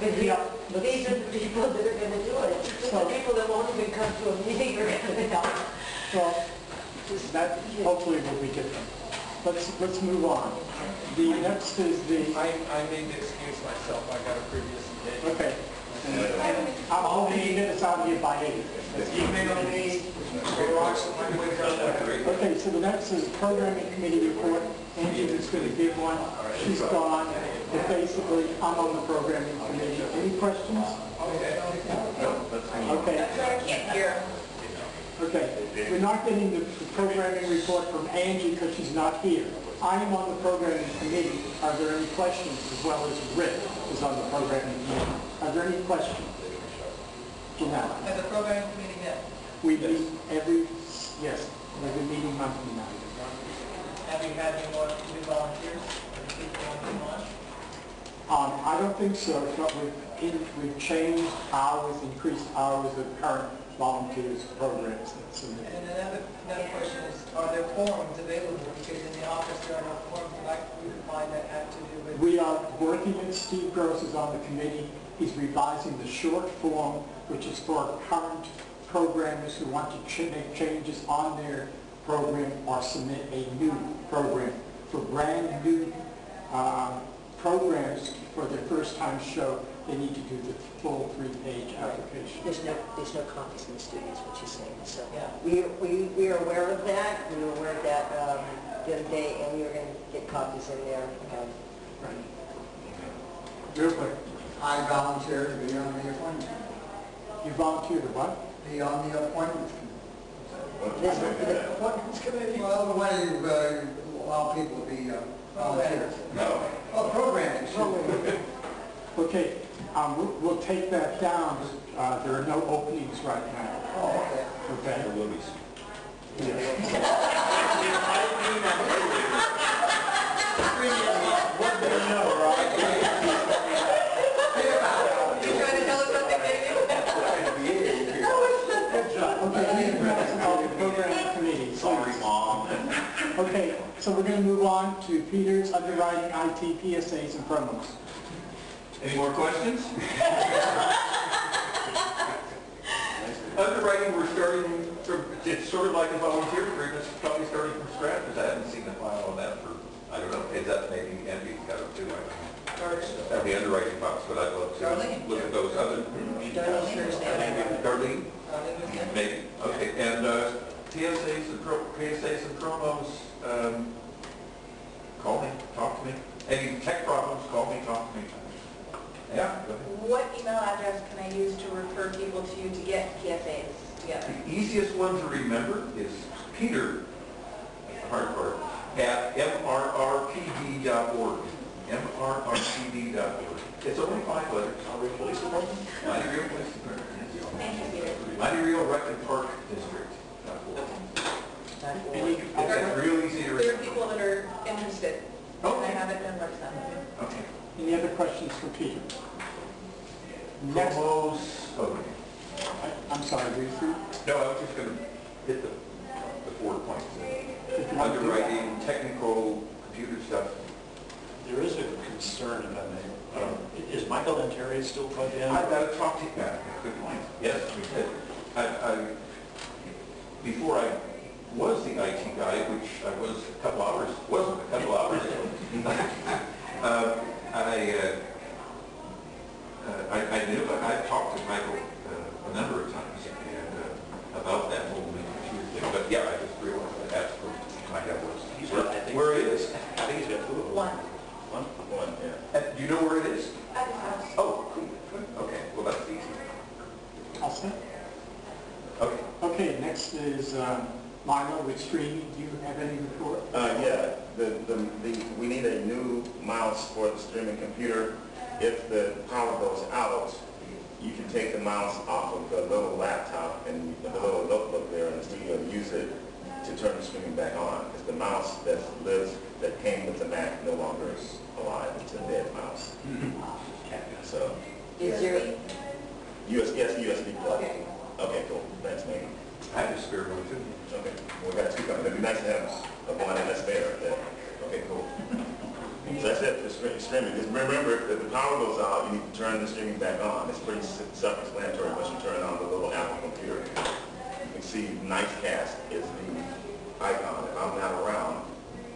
But these are the people that are going to do it. So the people that won't even come to a meeting are going to help. Well, that hopefully will be different. Let's move on. The next is the... I need to excuse myself. I got a previous engagement. Okay. I'll be minutes out of here by 8. Email me. Okay, so the next is programming committee report. Angie was going to give one. She's gone. But basically, I'm on the programming committee. Any questions? Okay. I can't hear. Okay. We're not getting the programming report from Angie because she's not here. I am on the programming committee. Are there any questions? As well as Rick is on the programming committee. Are there any questions? Janelle. Has the programming committee met? We meet every meeting monthly now. Have you had any more new volunteers? I don't think so, but we've changed hours, increased hours of current volunteers programs. And another question is, are there forms available? Because in the office there are no forms. I'd like you to find that have to do with... We are working with Steve Gross is on the committee. He's revising the short form, which is for current programmers who want to make changes on their program or submit a new program. For brand new programs for their first time show, they need to do the full 3-page application. There's no copies in the studio, is what you're saying. So yeah. We are aware of that. We were aware of that the other day, and we were going to get copies in there. Right. Real quick. I volunteer to be on the appointment. You volunteer to what? Be on the appointment. The appointments committee? Well, the way you allow people to be volunteers. No. Oh, programming. Okay, we'll take that down. There are no openings right now. Oh, okay. Okay. There will be. What do you know, right? You trying to tell us what they gave you? Okay, any questions on the programming committee? Sorry, Mom. Okay, so we're going to move on to Peter's underwriting, IT, PSAs, and promos. Any more questions? Underwriting, we're starting from, it's sort of like a volunteer agreement, it's probably starting from scratch, because I haven't seen the file on that for, I don't know, is that maybe Andy's got it too, I don't know. The underwriting box, but I'd love to look at those other. Darlene? Maybe, okay, and PSAs and promos, call me, talk to me. Any tech problems, call me, talk to me. Yeah, go ahead. What email address can I use to refer people to you to get PSAs together? The easiest one to remember is Peter, hard part, at mrrpd.org. mrrpd.org. It's only 5 letters. Mighty Real Police Department? Mighty Real Police Department. Thank you, Peter. Mighty Real Recton Park District. It's real easy to There are remember. people that are interested. Okay. I haven't done much of them. Okay. Any other questions for Peter? Next. Promos. Okay. I'm sorry, read through. No, I was just going to hit the 4 points. Underwriting, technical, computer stuff. There is a concern, if I may. Is Michael and Terry still plugged in? I've got to talk to you. Yeah, good point. Yes, we did. Before I was the IT guy, which I was a couple hours ago, I knew, but I've talked to Michael a number of times and about that whole computer thing. But yeah, I just realized that that's what my head was. Where it is? I think he's got 2 of them. One. One, yeah. Do you know where it is? At the house. Oh, cool. Okay, well that's easy. I'll say. Okay. Okay, next is Milo with streaming. Do you have any report? Yeah, we need a new mouse for the streaming computer. If the power goes out, you can take the mouse off of the little laptop and the little notebook there in the studio and use it to turn the streaming back on. Because the mouse that came with the Mac no longer is alive. It's a dead mouse. So, Is there... USB plug. Okay. Okay, cool. Thanks, Megan. I have a spare one too. Okay. Well, we got 2 coming. It'd be nice to have one and that's spare. Okay, cool. So that's it. with the streaming. Just remember, if the power goes out, you need to turn the streaming back on. It's pretty self-explanatory once you turn on the little Apple computer. You can see Nicecast is the icon. If I'm not around,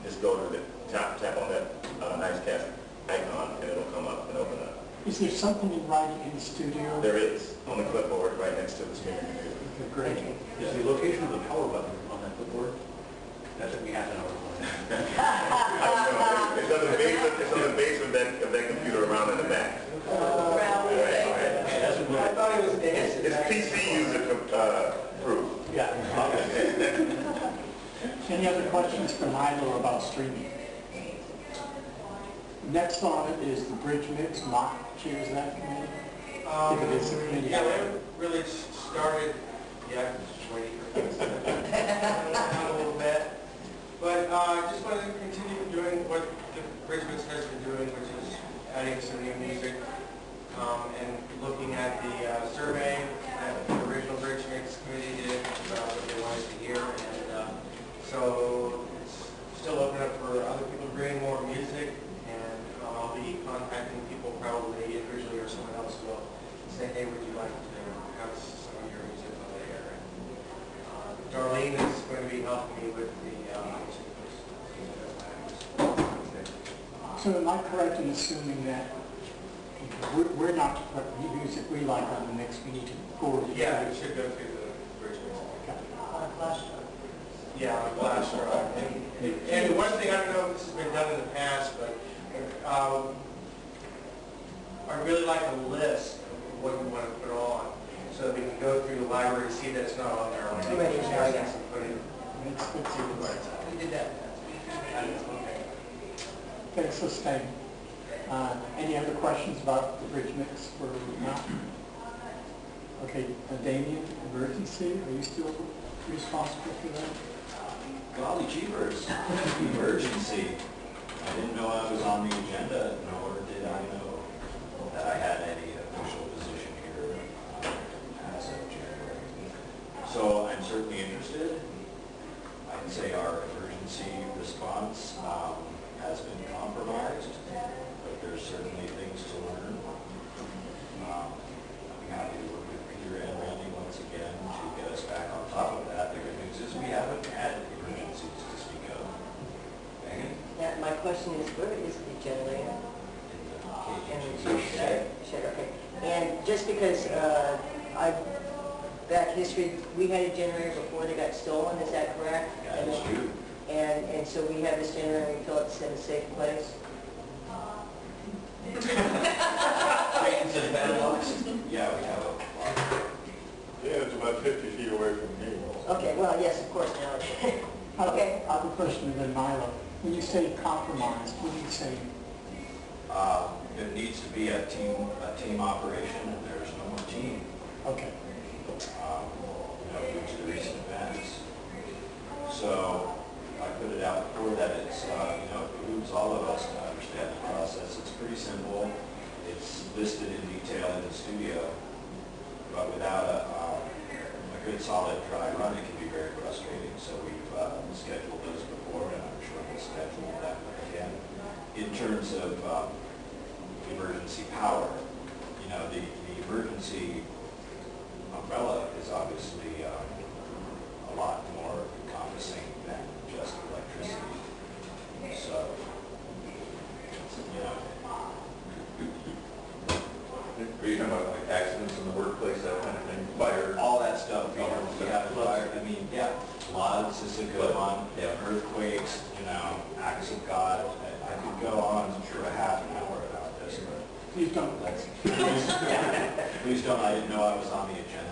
just go to the tap on that Nicecast icon, and it'll come up and open up. Is there something in writing in the studio? There is, on the clipboard right next to the streaming computer. Okay, great. Is the location of the power button on that clipboard? That took me half an hour. I don't know. It's on the base of that computer around in the back. I thought it was dancing. It's PC user proof. Yeah. Okay. Any other questions for Milo about streaming? Next on it is the bridge mix. Mark chairs that committee. If it is a committee. Yeah, we haven't really started yet, just waiting for things to a little bit. But just wanted to continue doing what the Bridge Mix has been doing, which is adding some new music and looking at the survey that the original Bridge Mix committee did about what they wanted to hear. And so it's still open up for other people to bring more music, and I'll be contacting people probably individually, or someone else will say, hey, would you like to have some of your music on the air? And Darlene is going to be helping me with the So am I correct in assuming that we're not to put music we like on the mix, we need to forward it? Yeah, it should go through the Bridge Mix. On a flash drive. Yeah, on a flash drive. And one thing, I don't know if this has been done in the past, but I really like a list of what you want to put on, so that we can go through the library and see that it's not on there. Too many now, yeah. Put it. We did that. Okay, so stay. Any other questions about the bridge mix for now? Okay, Damien, emergency, are you still responsible for that? Golly jeepers, emergency. I didn't know I was on the agenda, nor did I know that I had any official position here as of January. So I'm certainly interested. I can say our emergency response has been compromised, but there's certainly things to learn. I'm happy to work with Peter and Randy once again to get us back on top of that. The good news is we haven't had emergencies to speak of. Megan? Yeah, my question is, where is the generator? In the KGGV shed. Shed, okay. And just because back history, we had a generator before they got stolen, is that correct? That is true. And so we have this generator, we feel it's in a safe place? Trains and padlocks? Yeah, we have a lot. Yeah, it's about 50 feet away from me. Okay, well, yes, of course now. Okay. I have a question then, Milo. When you say compromised, what do you say? It needs to be a team operation, and there's no more team. Okay. Due to the recent events. So I put it out before that it's, it behooves all of us to understand the process. It's pretty simple. It's listed in detail in the studio, but without a good solid dry run, it can be very frustrating. So we've scheduled those before, and I'm sure we'll schedule that again. In terms of emergency power, the emergency umbrella is obviously a lot more encompassing than just electricity. So, Are you talking about like accidents in the workplace, that kind of thing, fire? all that stuff, we have fire, floods is a good one, earthquakes, acts of God. I could go on for a half an hour about this, but Please don't. please don't, I didn't know I was on the agenda.